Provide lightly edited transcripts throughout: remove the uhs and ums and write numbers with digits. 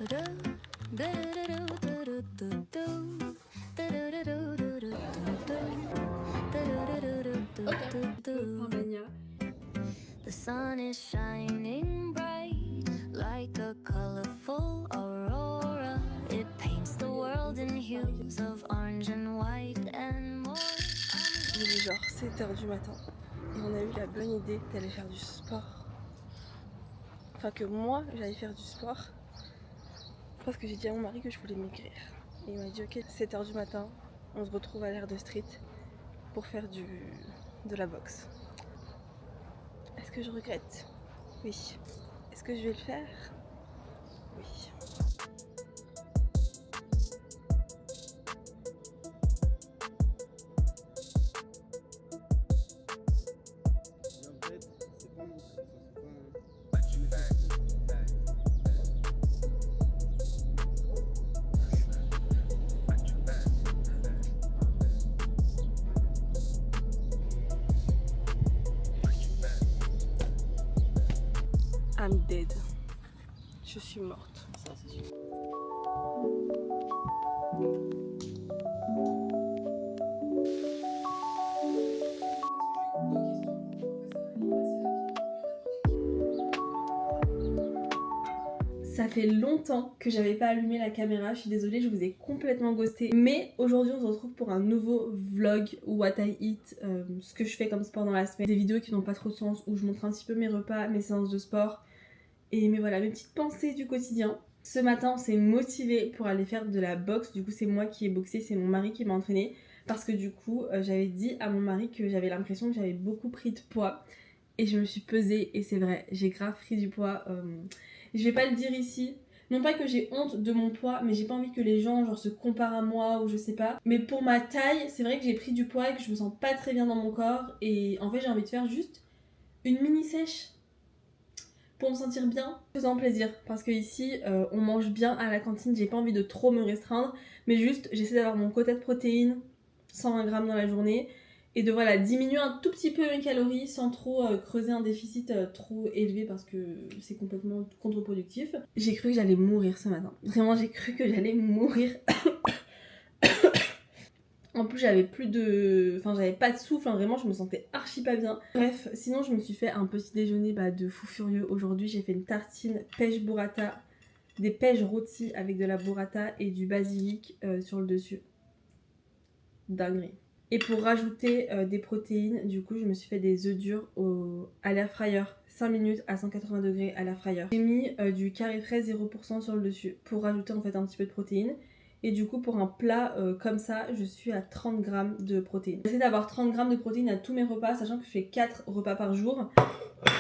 The sun is shining bright like a colorful aurora. It paints the world in hues of orange and white and more. Il est genre 7h du matin et on a eu la bonne idée d'aller faire du sport. Enfin que moi j'allais faire du sport parce que j'ai dit à mon mari que je voulais maigrir. Et il m'a dit ok, 7h du matin, on se retrouve à l'air de street pour faire de la boxe. Est-ce que je regrette? Oui. Est-ce que je vais le faire? Oui. I'm dead. Je suis morte. Ça, c'est sûr. Ça fait longtemps que j'avais pas allumé la caméra, je suis désolée, je vous ai complètement ghosté. Mais aujourd'hui on se retrouve pour un nouveau vlog What I Eat, ce que je fais comme sport dans la semaine. Des vidéos qui n'ont pas trop de sens, où je montre un petit peu mes repas, mes séances de sport. Et mais voilà, mes petites pensées du quotidien. Ce matin on s'est motivé pour aller faire de la boxe, du coup c'est moi qui ai boxé, c'est mon mari qui m'a entraîné. Parce que du coup j'avais dit à mon mari que j'avais l'impression que j'avais beaucoup pris de poids. Et je me suis pesée et c'est vrai, j'ai grave pris du poids. Je vais pas le dire ici. Non pas que j'ai honte de mon poids, mais j'ai pas envie que les gens genre se comparent à moi ou je sais pas. Mais pour ma taille, c'est vrai que j'ai pris du poids et que je me sens pas très bien dans mon corps. Et en fait j'ai envie de faire juste une mini sèche pour me sentir bien, faisant plaisir. Parce que ici on mange bien à la cantine, j'ai pas envie de trop me restreindre. Mais juste j'essaie d'avoir mon quota de protéines, 120 grammes dans la journée. Et de voilà, diminuer un tout petit peu mes calories sans trop creuser un déficit trop élevé parce que c'est complètement contre-productif. J'ai cru que j'allais mourir ce matin. Vraiment, j'ai cru que j'allais mourir. En plus, j'avais plus de... Enfin, j'avais pas de souffle, hein, vraiment, je me sentais archi pas bien. Bref, sinon, je me suis fait un petit déjeuner de fou furieux. Aujourd'hui, j'ai fait une tartine pêche burrata, des pêches rôties avec de la burrata et du basilic sur le dessus. Dinguerie. Et pour rajouter des protéines, du coup je me suis fait des œufs durs à l'air fryer, 5 minutes à 180 degrés à l'air fryer. J'ai mis du carré frais 0% sur le dessus pour rajouter en fait un petit peu de protéines. Et du coup pour un plat comme ça, je suis à 30 grammes de protéines. J'essaie d'avoir 30 grammes de protéines à tous mes repas, sachant que je fais 4 repas par jour.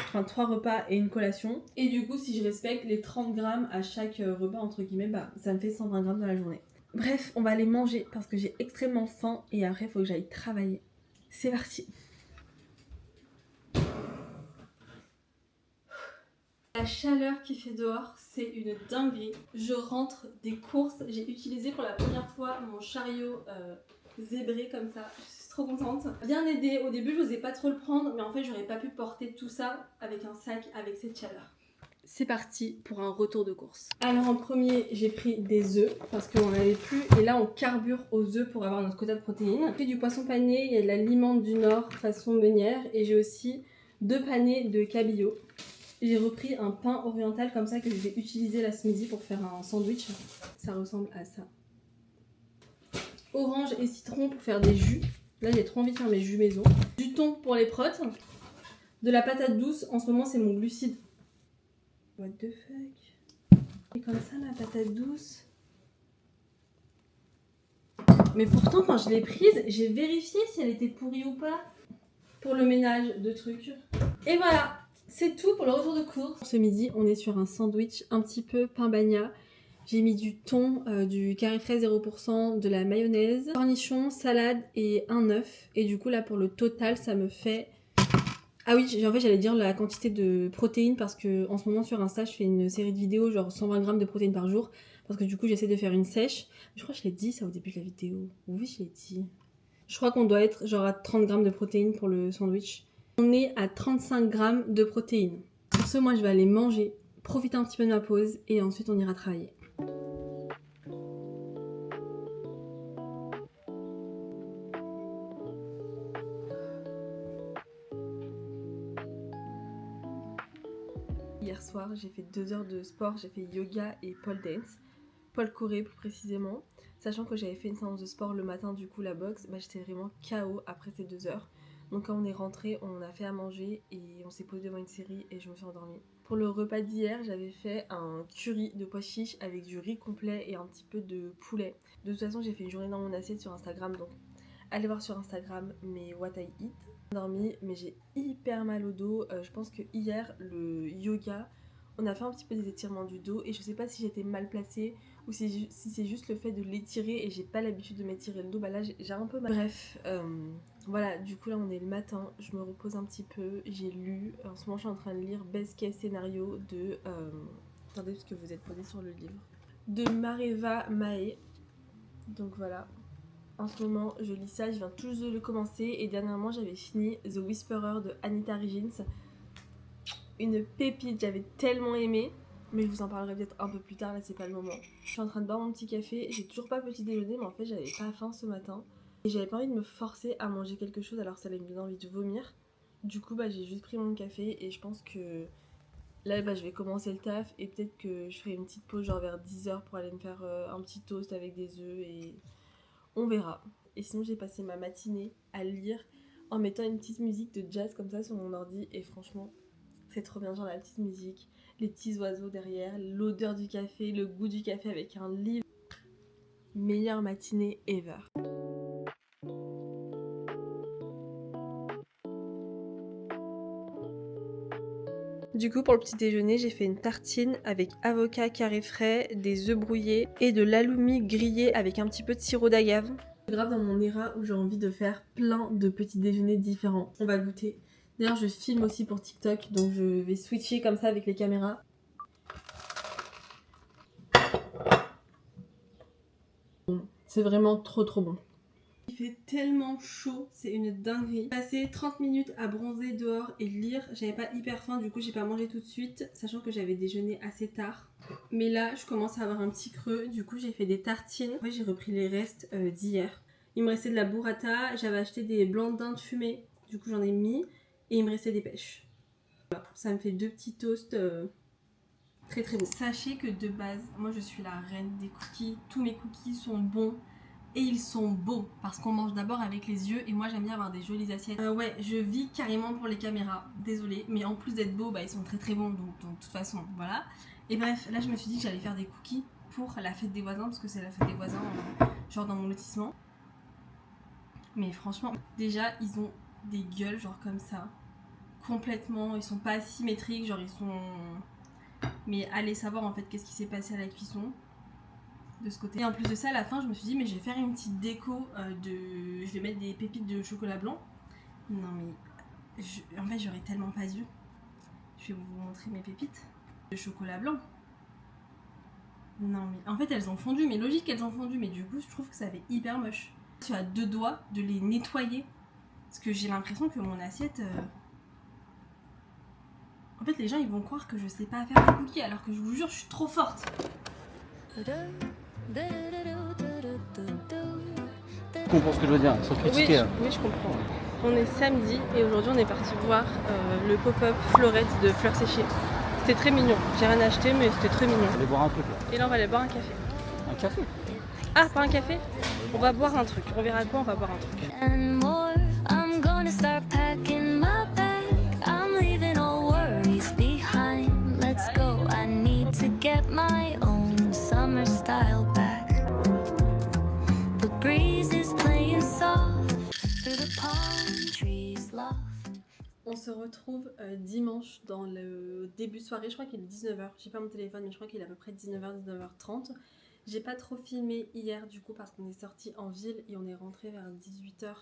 Enfin 3 repas et une collation. Et du coup si je respecte les 30 grammes à chaque repas entre guillemets, ça me fait 120 grammes dans la journée. Bref, on va aller manger parce que j'ai extrêmement faim et après il faut que j'aille travailler. C'est parti. La chaleur qui fait dehors, c'est une dinguerie. Je rentre des courses, j'ai utilisé pour la première fois mon chariot zébré comme ça. Je suis trop contente. Bien aidée, au début je n'osais pas trop le prendre, mais en fait j'aurais pas pu porter tout ça avec un sac avec cette chaleur. C'est parti pour un retour de course. Alors en premier, j'ai pris des œufs parce qu'on n'en avait plus. Et là, on carbure aux œufs pour avoir notre quota de protéines. J'ai pris du poisson pané, il y a de la limande du Nord façon meunière. Et j'ai aussi 2 panés de cabillaud. J'ai repris un pain oriental comme ça que je vais utiliser là ce midi pour faire un sandwich. Ça ressemble à ça. Orange et citron pour faire des jus. Là, j'ai trop envie de faire mes jus maison. Du thon pour les protes. De la patate douce. En ce moment, c'est mon glucide. What the fuck? Et comme ça la patate douce. Mais pourtant quand je l'ai prise, j'ai vérifié si elle était pourrie ou pas. Pour le ménage de trucs. Et voilà, c'est tout pour le retour de course. Ce midi, on est sur un sandwich un petit peu pain bagna. J'ai mis du thon, du carré frais 0%, de la mayonnaise, cornichons, salade et un œuf. Et du coup là pour le total, ça me fait... Ah oui, en fait j'allais dire la quantité de protéines parce que en ce moment sur Insta je fais une série de vidéos genre 120 grammes de protéines par jour parce que du coup j'essaie de faire une sèche. Je crois que je l'ai dit ça au début de la vidéo. Oui je l'ai dit. Je crois qu'on doit être genre à 30 grammes de protéines pour le sandwich. On est à 35 grammes de protéines. Pour ce moi je vais aller manger, profiter un petit peu de ma pause et ensuite on ira travailler. soir, j'ai fait 2 heures de sport, j'ai fait yoga et pole dance, pole choré plus précisément. Sachant que j'avais fait une séance de sport le matin, du coup la boxe, j'étais vraiment KO après ces 2 heures. Donc quand on est rentré, on a fait à manger et on s'est posé devant une série et je me suis endormie. Pour le repas d'hier, j'avais fait un curry de pois chiches avec du riz complet et un petit peu de poulet. De toute façon, j'ai fait une journée dans mon assiette sur Instagram, donc allez voir sur Instagram mes what I eat. Dormi, mais j'ai hyper mal au dos. Je pense que hier, le yoga, on a fait un petit peu des étirements du dos et je sais pas si j'étais mal placée ou si c'est juste le fait de l'étirer et j'ai pas l'habitude de m'étirer le dos. Là j'ai un peu mal. Bref, voilà, du coup là on est le matin, je me repose un petit peu, j'ai lu, en ce moment je suis en train de lire Best Case Scénario de... attendez parce que vous êtes posé sur le livre. De Mareva Mae. Donc voilà. En ce moment, je lis ça, je viens tout juste de le commencer et dernièrement, j'avais fini The Whisperer de Anita Riggins. Une pépite, j'avais tellement aimé, mais je vous en parlerai peut-être un peu plus tard, là c'est pas le moment. Je suis en train de boire mon petit café, j'ai toujours pas petit déjeuner, mais en fait j'avais pas faim ce matin. Et j'avais pas envie de me forcer à manger quelque chose alors ça allait me donner envie de vomir. Du coup, j'ai juste pris mon café et je pense que là, je vais commencer le taf et peut-être que je ferai une petite pause genre vers 10h pour aller me faire un petit toast avec des œufs et... on verra. Et sinon j'ai passé ma matinée à lire en mettant une petite musique de jazz comme ça sur mon ordi et franchement c'est trop bien, genre la petite musique, les petits oiseaux derrière, l'odeur du café, le goût du café avec un livre. Meilleure matinée ever. Du coup pour le petit déjeuner j'ai fait une tartine avec avocat carré frais, des œufs brouillés et de l'halloumi grillé avec un petit peu de sirop d'agave. Grave dans mon era où j'ai envie de faire plein de petits déjeuners différents. On va goûter. D'ailleurs je filme aussi pour TikTok donc je vais switcher comme ça avec les caméras. C'est vraiment trop bon. Il fait tellement chaud, c'est une dinguerie. J'ai passé 30 minutes à bronzer dehors et lire. J'avais pas hyper faim, du coup j'ai pas mangé tout de suite, sachant que j'avais déjeuné assez tard. Mais là, je commence à avoir un petit creux, du coup j'ai fait des tartines. En fait, j'ai repris les restes d'hier. Il me restait de la burrata, j'avais acheté des blancs de dinde fumés, du coup j'en ai mis, et il me restait des pêches. Voilà, ça me fait 2 petits toasts très beaux. Sachez que de base, moi je suis la reine des cookies. Tous mes cookies sont bons. Et ils sont beaux parce qu'on mange d'abord avec les yeux et moi j'aime bien avoir des jolies assiettes. Ouais, je vis carrément pour les caméras, désolée, mais en plus d'être beaux, ils sont très bons donc de toute façon, voilà. Et bref, là je me suis dit que j'allais faire des cookies pour la fête des voisins parce que c'est la fête des voisins, genre dans mon lotissement. Mais franchement, déjà ils ont des gueules genre comme ça, complètement, ils sont pas symétriques, genre ils sont... Mais allez savoir en fait qu'est-ce qui s'est passé à la cuisson. De ce côté. Et en plus de ça, à la fin, je me suis dit, mais je vais faire une petite déco de... Je vais mettre des pépites de chocolat blanc. Non mais... En fait, j'aurais tellement pas dû. Je vais vous montrer mes pépites de chocolat blanc. Non mais... En fait, elles ont fondu, mais logique qu'elles ont fondu, mais du coup, je trouve que ça fait hyper moche. Je suis à 2 doigts de les nettoyer. Parce que j'ai l'impression que mon assiette... En fait, les gens, ils vont croire que je sais pas faire des cookies, alors que je vous jure, je suis trop forte. Tu comprends ce que je veux dire, sans critiquer. Oui, je comprends. On est samedi et aujourd'hui on est parti voir le pop-up Fleurette de fleurs séchées. C'était très mignon. J'ai rien acheté mais c'était très mignon. On va aller boire un truc là. Et là on va aller boire un café. Un café? Ah, pas un café? On va boire un truc. On verra quoi, on va boire un truc. And more, I'm gonna start packing my bag. I'm leaving all worries behind. Let's go, I need to get my own summer style back. The breeze is playing soft through the palm trees loft. On se retrouve dimanche dans le début de soirée, je crois qu'il est 19h. J'ai pas mon téléphone mais je crois qu'il est à peu près 19h, 19h30. J'ai pas trop filmé hier du coup parce qu'on est sorti en ville et on est rentré vers 18h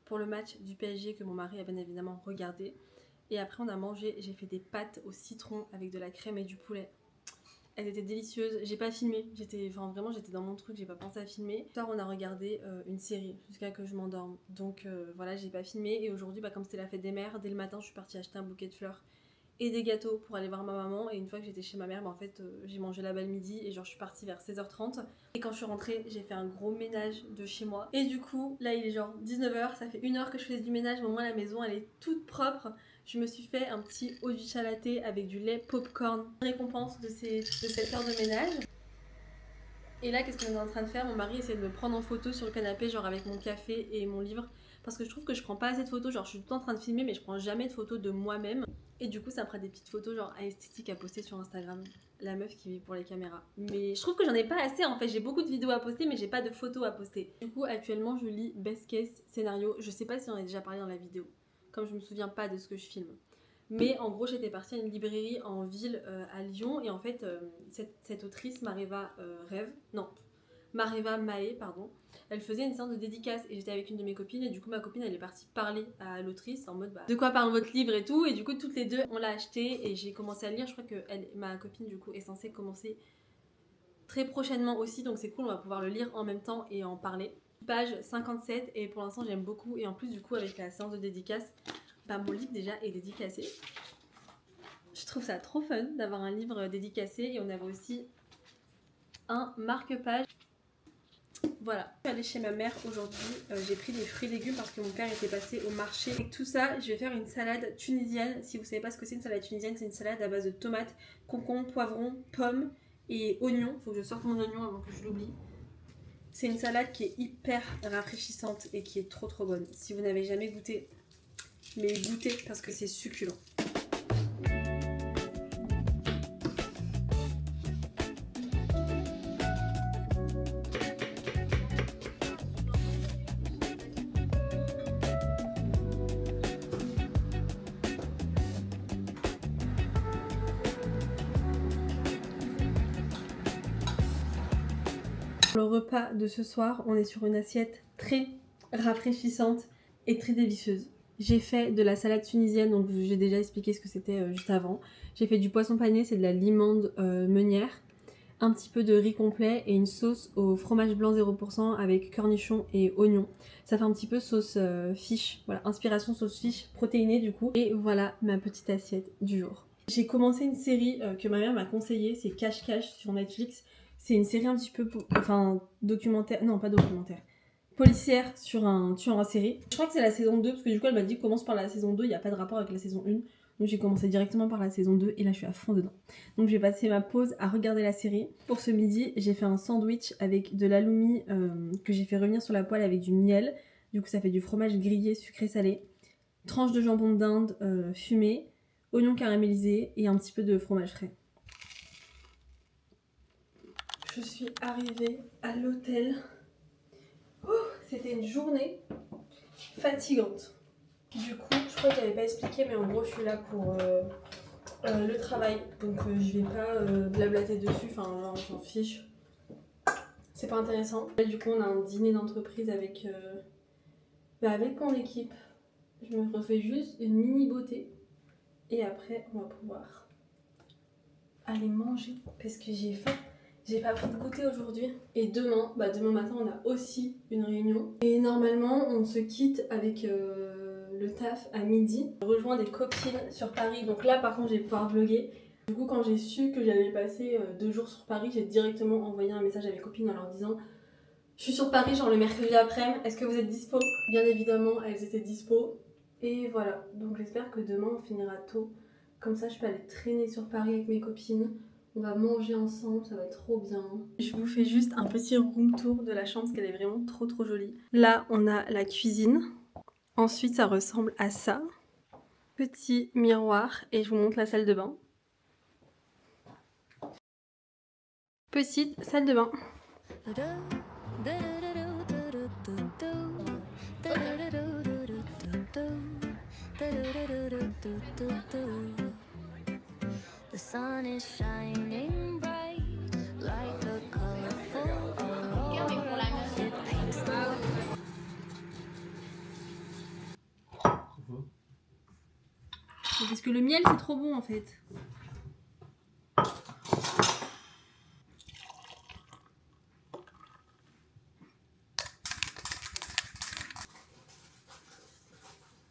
pour le match du PSG que mon mari a bien évidemment regardé. Et après on a mangé, j'ai fait des pâtes au citron avec de la crème et du poulet. Elles étaient délicieuses, j'ai pas filmé, j'étais dans mon truc, j'ai pas pensé à filmer. Ce soir on a regardé une série jusqu'à que je m'endorme. Donc voilà, j'ai pas filmé et aujourd'hui comme c'était la fête des mères, dès le matin je suis partie acheter un bouquet de fleurs et des gâteaux pour aller voir ma maman. Et une fois que j'étais chez ma mère, en fait j'ai mangé là-bas le midi et genre je suis partie vers 16h30. Et quand je suis rentrée, j'ai fait un gros ménage de chez moi. Et du coup, là il est genre 19h, ça fait 1 heure que je fais du ménage, mais au moins la maison elle est toute propre. Je me suis fait un petit eau du latte avec du lait popcorn. Récompense de cette heure de ménage. Et là, qu'est-ce qu'on est en train de faire? Mon mari essaie de me prendre en photo sur le canapé, genre avec mon café et mon livre. Parce que je trouve que je prends pas assez de photos. Genre, je suis tout le temps en train de filmer, mais je prends jamais de photos de moi-même. Et du coup, ça me fera des petites photos, genre esthétiques à poster sur Instagram. La meuf qui vit pour les caméras. Mais je trouve que j'en ai pas assez en fait. J'ai beaucoup de vidéos à poster, mais j'ai pas de photos à poster. Du coup, actuellement, je lis Best Case Scénario. Je sais pas si on en a déjà parlé dans la vidéo. Comme je me souviens pas de ce que je filme. Mais en gros, j'étais partie à une librairie en ville à Lyon. Et en fait, cette autrice, Mareva Mae, pardon, elle faisait une séance de dédicace. Et j'étais avec une de mes copines. Et du coup, ma copine, elle est partie parler à l'autrice en mode de quoi parle votre livre et tout. Et du coup, toutes les deux, on l'a acheté. Et j'ai commencé à le lire. Je crois que ma copine, du coup, est censée commencer très prochainement aussi. Donc c'est cool, on va pouvoir le lire en même temps et en parler. Page 57. Et pour l'instant, j'aime beaucoup. Et en plus, du coup, avec la séance de dédicace, mon livre déjà est dédicacé. Je trouve ça trop fun d'avoir un livre dédicacé. Et on avait aussi un marque-page. Voilà. Je suis allée chez ma mère aujourd'hui. J'ai pris des fruits et légumes parce que mon père était passé au marché. Avec tout ça, je vais faire une salade tunisienne. Si vous savez pas ce que c'est une salade tunisienne, c'est une salade à base de tomates, concombres, poivrons, pommes et oignons. Faut que je sorte mon oignon avant que je l'oublie. C'est une salade qui est hyper rafraîchissante et qui est trop bonne. Si vous n'avez jamais goûté, mais goûtez parce que c'est succulent. Le repas de ce soir, on est sur une assiette très rafraîchissante et très délicieuse. J'ai fait de la salade tunisienne, donc j'ai déjà expliqué ce que c'était juste avant. J'ai fait du poisson pané, c'est de la limande meunière, un petit peu de riz complet et une sauce au fromage blanc 0% avec cornichons et oignons. Ça fait un petit peu sauce fish, voilà, inspiration sauce fish protéinée du coup. Et voilà ma petite assiette du jour. J'ai commencé une série que ma mère m'a conseillée, c'est Cache-Cache sur Netflix. C'est une série un petit peu, documentaire, non pas documentaire, policière sur un tueur en série. Je crois que c'est la saison 2, parce que du coup elle m'a dit commence par la saison 2, il n'y a pas de rapport avec la saison 1. Donc j'ai commencé directement par la saison 2 et là je suis à fond dedans. Donc j'ai passé ma pause à regarder la série. Pour ce midi, j'ai fait un sandwich avec de l'halloumi que j'ai fait revenir sur la poêle avec du miel. Du coup ça fait du fromage grillé sucré salé, tranche de jambon d'Inde fumé, oignons caramélisés et un petit peu de fromage frais. Je suis arrivée à l'hôtel. C'était une journée fatigante. Du coup, je crois que j'avais pas expliqué, mais en gros, je suis là pour le travail. Donc, je vais pas blablater dessus. Enfin, on s'en fiche. C'est pas intéressant. Là, du coup, on a un dîner d'entreprise avec mon équipe. Je me refais juste une mini beauté. Et après, on va pouvoir aller manger parce que j'ai faim. J'ai pas pris de goûter aujourd'hui. Et demain matin, on a aussi une réunion. Et normalement, on se quitte avec le taf à midi. Je rejoins des copines sur Paris. Donc là, par contre, je vais pouvoir vlogger. Du coup, quand j'ai su que j'allais passer 2 jours sur Paris, j'ai directement envoyé un message à mes copines en leur disant je suis sur Paris, genre le mercredi après-midi. Est-ce que vous êtes dispo? Bien évidemment, elles étaient dispo. Et voilà. Donc j'espère que demain, on finira tôt. Comme ça, je peux aller traîner sur Paris avec mes copines. On va manger ensemble, ça va être trop bien. Je vous fais juste un petit room tour de la chambre parce qu'elle est vraiment trop jolie. Là, on a la cuisine. Ensuite, ça ressemble à ça. Petit miroir et je vous montre la salle de bain. Petite salle de bain. The sun is shining bright like a colorful aurora. It paints the Parce que le miel, c'est trop bon en fait.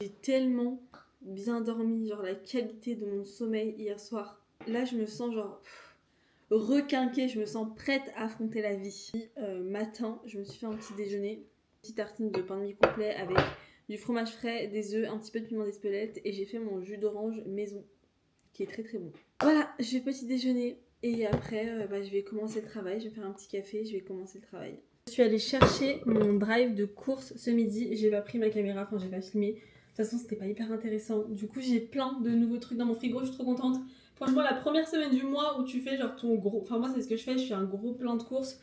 J'ai tellement bien dormi, genre la qualité de mon sommeil hier soir. Là, je me sens genre requinquée, je me sens prête à affronter la vie. Matin, je me suis fait un petit déjeuner, petite tartine de pain de mie complet avec du fromage frais, des œufs, un petit peu de piment d'Espelette et j'ai fait mon jus d'orange maison qui est très très bon. Voilà, je vais petit déjeuner et après je vais commencer le travail. Je vais faire un petit café, je vais commencer le travail. Je suis allée chercher mon drive de course ce midi. J'ai pas pris ma caméra, enfin j'ai pas filmé. De toute façon, c'était pas hyper intéressant. Du coup, j'ai plein de nouveaux trucs dans mon frigo. Je suis trop contente. Franchement, la première semaine du mois où tu fais genre ton gros... Enfin, moi, c'est ce que je fais. Je fais un gros plein de courses.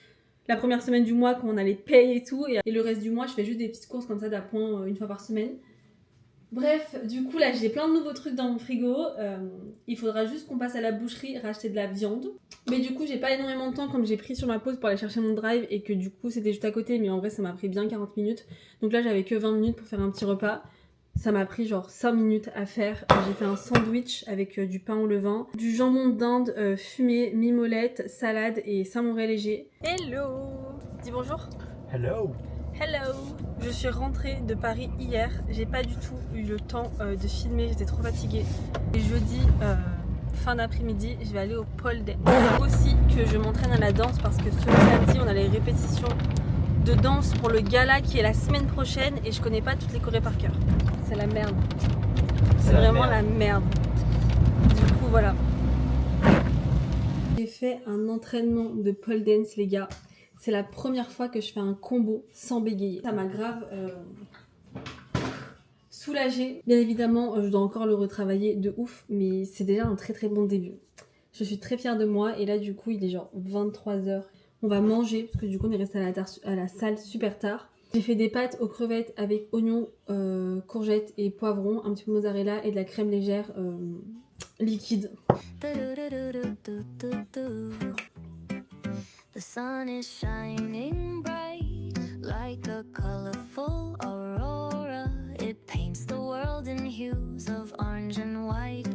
La première semaine du mois, quand on a les payes et tout. Et le reste du mois, je fais juste des petites courses comme ça d'appoint une fois par semaine. Bref, du coup, là, j'ai plein de nouveaux trucs dans mon frigo. Il faudra juste qu'on passe à la boucherie racheter de la viande. Mais du coup, j'ai pas énormément de temps comme j'ai pris sur ma pause pour aller chercher mon drive et que du coup, c'était juste à côté. Mais en vrai, ça m'a pris bien 40 minutes. Donc là, j'avais que 20 minutes pour faire un petit repas. Ça m'a pris genre 5 minutes à faire. J'ai fait un sandwich avec du pain au levain, du jambon d'Inde fumé, mimolette, salade et samouraï léger. Hello! Dis bonjour. Hello. Hello! Je suis rentrée de Paris hier. J'ai pas du tout eu le temps de filmer, j'étais trop fatiguée. Et jeudi, fin d'après-midi, je vais aller au pole dance. Il faut aussi que je m'entraîne à la danse parce que ce samedi, on a les répétitions de danse pour le gala qui est la semaine prochaine et je connais pas toutes les chorés par cœur. C'est la merde. C'est vraiment la merde. Du coup, voilà. J'ai fait un entraînement de pole dance, les gars. C'est la première fois que je fais un combo sans bégayer. Ça m'a grave soulagée. Bien évidemment, je dois encore le retravailler de ouf, mais c'est déjà un très très bon début. Je suis très fière de moi et là, du coup, il est genre 23h. On va manger parce que du coup, on est resté à la salle super tard. J'ai fait des pâtes aux crevettes avec oignons, courgettes et poivrons, un petit peu de mozzarella et de la crème légère liquide. The sun is shining bright like a colorful aurora. It paints the world in hues of orange and white.